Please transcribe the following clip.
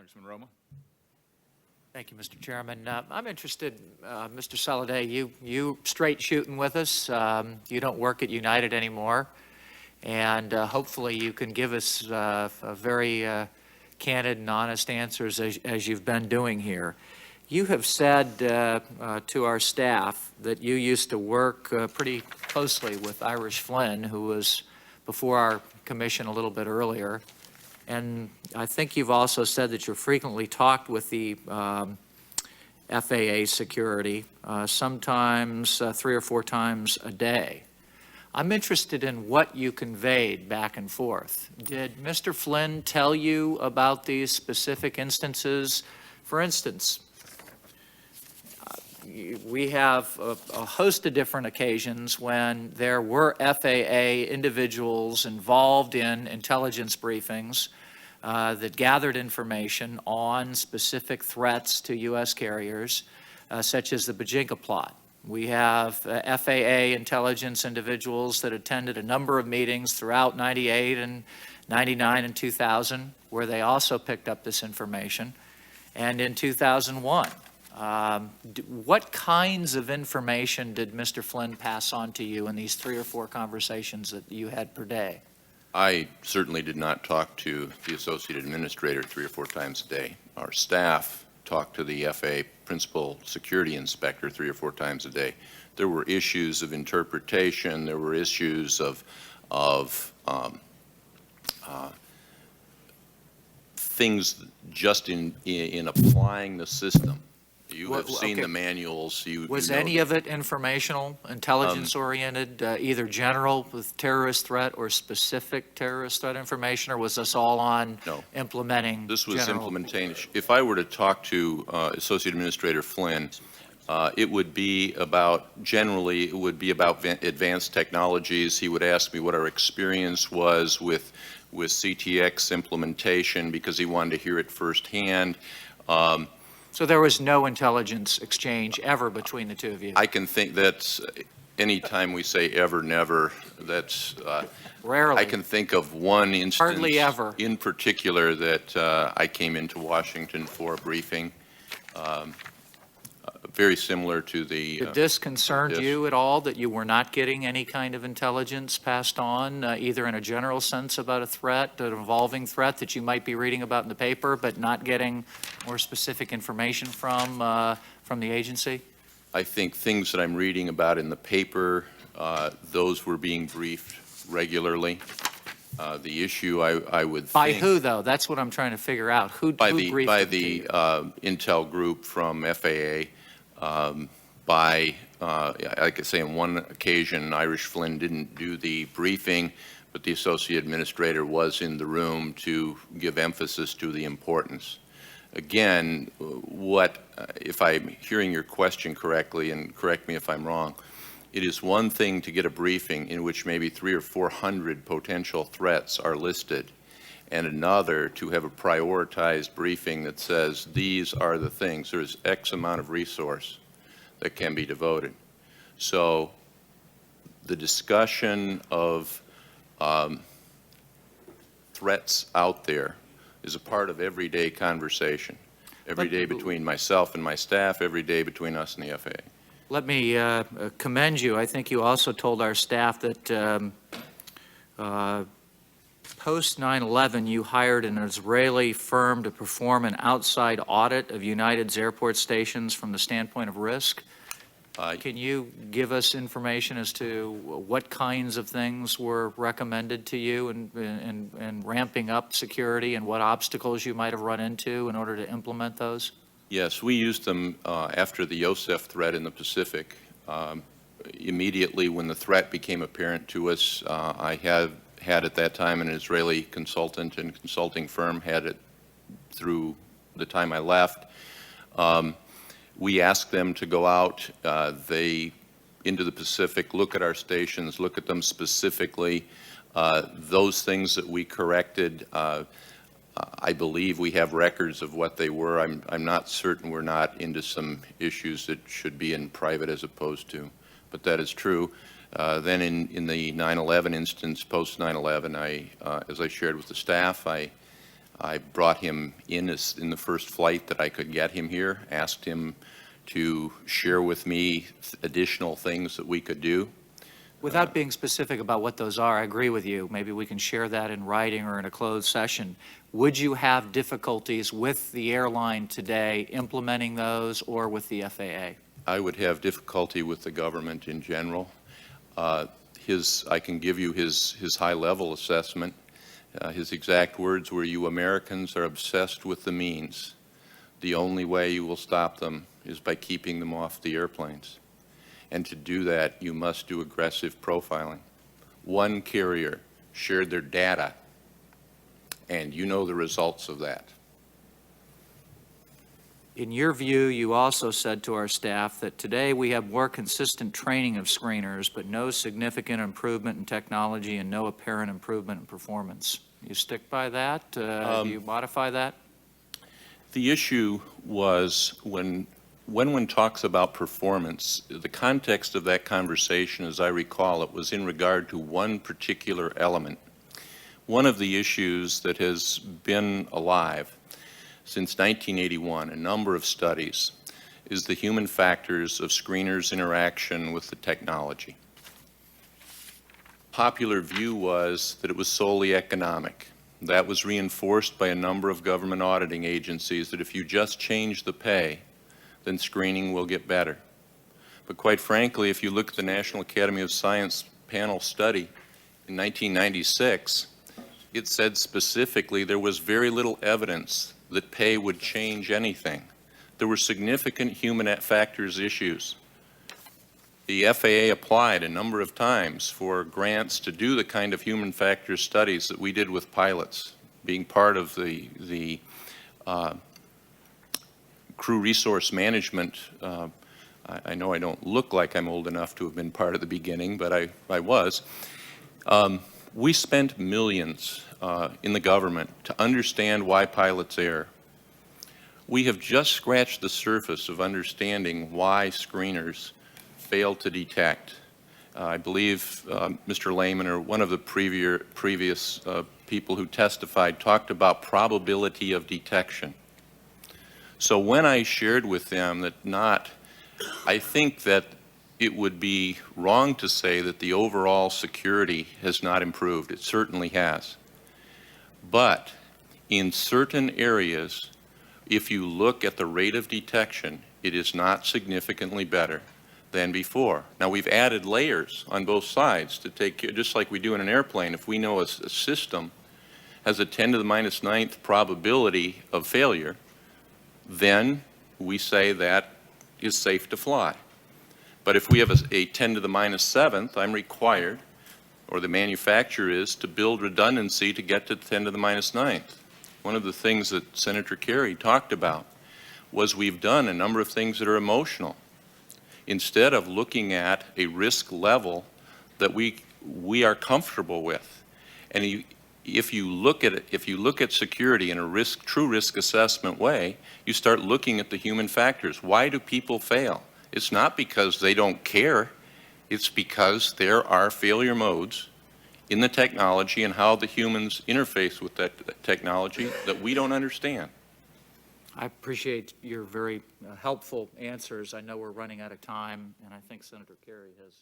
Congressman Roemer. Thank you, Mr. Chairman. I'm interested, Mr. Soliday, you straight shooting with us. You don't work at United anymore, and hopefully you can give us a very candid and honest answers as you've been doing here. You have said to our staff that you used to work pretty closely with Irish Flynn, who was before our commission a little bit earlier. And I think you've also said that you frequently talked with the FAA security, sometimes 3 or 4 times a day. I'm interested in what you conveyed back and forth. Did Mr. Flynn tell you about these specific instances? For instance, we have a host of different occasions when there were FAA individuals involved in intelligence briefings that gathered information on specific threats to U.S. carriers, such as the Bajinka plot. We have FAA intelligence individuals that attended a number of meetings throughout 98 and 99 and 2000, where they also picked up this information. And in 2001, what kinds of information did Mr. Flynn pass on to you in these 3 or 4 conversations that you had per day? I certainly did not talk to the Associate Administrator 3 or 4 times a day. Our staff talked to the FAA Principal Security Inspector 3 or 4 times a day. There were issues of interpretation. There were issues of things just in applying the system. You have seen the manuals. Was any of it informational, intelligence-oriented, either general with terrorist threat or specific terrorist threat information, or was this all on implementing? This was implementation. If I were to talk to Associate Administrator Flynn, it would be about, generally, it would be about advanced technologies. He would ask me what our experience was with CTX implementation because he wanted to hear it firsthand. So there was no intelligence exchange ever between the two of you? I can think that's, anytime we say ever, never, that's, rarely. I can think of one instance Hardly ever. in particular that I came into Washington for a briefing, very similar to the... Did this concern you at all, that you were not getting any kind of intelligence passed on, either in a general sense about a threat, an evolving threat that you might be reading about in the paper, but not getting more specific information from the agency? I think things that I'm reading about in the paper, those were being briefed regularly. The issue I would think... By who, though? That's what I'm trying to figure out. Who briefed by the Intel group from FAA. Like I say, on one occasion, Irish Flynn didn't do the briefing, but the Associate Administrator was in the room to give emphasis to the importance. Again, if I'm hearing your question correctly, and correct me if I'm wrong, it is one thing to get a briefing in which maybe 300 or 400 potential threats are listed, and another to have a prioritized briefing that says these are the things. There's X amount of resource that can be devoted. So the discussion of threats out there is a part of everyday conversation, every day between myself and my staff, every day between us and the FAA. Let me commend you. I think you also told our staff that post 9/11, you hired an Israeli firm to perform an outside audit of United's airport stations from the standpoint of risk. Can you give us information as to what kinds of things were recommended to you in ramping up security, and what obstacles you might have run into in order to implement those? Yes, we used them after the Yosef threat in the Pacific. Immediately when the threat became apparent to us, I had at that time an Israeli consultant and consulting firm, had it through the time I left. We asked them to go out into the Pacific, look at our stations, look at them specifically. Those things that we corrected, I believe we have records of what they were. I'm not certain we're not into some issues that should be in private as opposed to, but that is true. Then in the 9/11 instance, post 9/11, as I shared with the staff, I I brought him in in the first flight that I could get him here, asked him to share with me additional things that we could do. Without being specific about what those are, I agree with you. Maybe we can share that in writing or in a closed session. Would you have difficulties with the airline today implementing those or with the FAA? I would have difficulty with the government in general. I can give you his high-level assessment. His exact words were, "You Americans are obsessed with the means. The only way you will stop them is by keeping them off the airplanes. And to do that, you must do aggressive profiling." One carrier shared their data, and you know the results of that. In your view, you also said to our staff that today we have more consistent training of screeners, but no significant improvement in technology and no apparent improvement in performance. You stick by that? Do you modify that? The issue was when one talks about performance, the context of that conversation, as I recall it, was in regard to one particular element. One of the issues that has been alive since 1981, a number of studies, is the human factors of screeners' interaction with the technology. Popular view was that it was solely economic. That was reinforced by a number of government auditing agencies, that if you just change the pay, then screening will get better. But quite frankly, if you look at the National Academy of Science panel study in 1996, it said specifically there was very little evidence that pay would change anything. There were significant human factors issues. The FAA applied a number of times for grants to do the kind of human factors studies that we did with pilots, being part of the crew resource management. I know I don't look like I'm old enough to have been part of the beginning, but I was. We spent millions in the government to understand why pilots err. We have just scratched the surface of understanding why screeners fail to detect. I believe Mr. Lehman, or one of the previous people who testified, talked about probability of detection. So when I shared with them that I think that it would be wrong to say that the overall security has not improved. It certainly has. But in certain areas, if you look at the rate of detection, it is not significantly better than before. Now, we've added layers on both sides to take care, just like we do in an airplane. If we know a system has a 10 to the minus 9th probability of failure, then we say that is safe to fly. But if we have a 10 to the minus 7th, I'm required, or the manufacturer is, to build redundancy to get to 10 to the minus 9th. One of the things that Senator Kerry talked about was we've done a number of things that are emotional. Instead of looking at a risk level that we are comfortable with. And if you look at security in a true risk assessment way, you start looking at the human factors. Why do people fail? It's not because they don't care. It's because there are failure modes in the technology and how the humans interface with that technology that we don't understand. I appreciate your very helpful answers. I know we're running out of time, and I think Senator Kerry has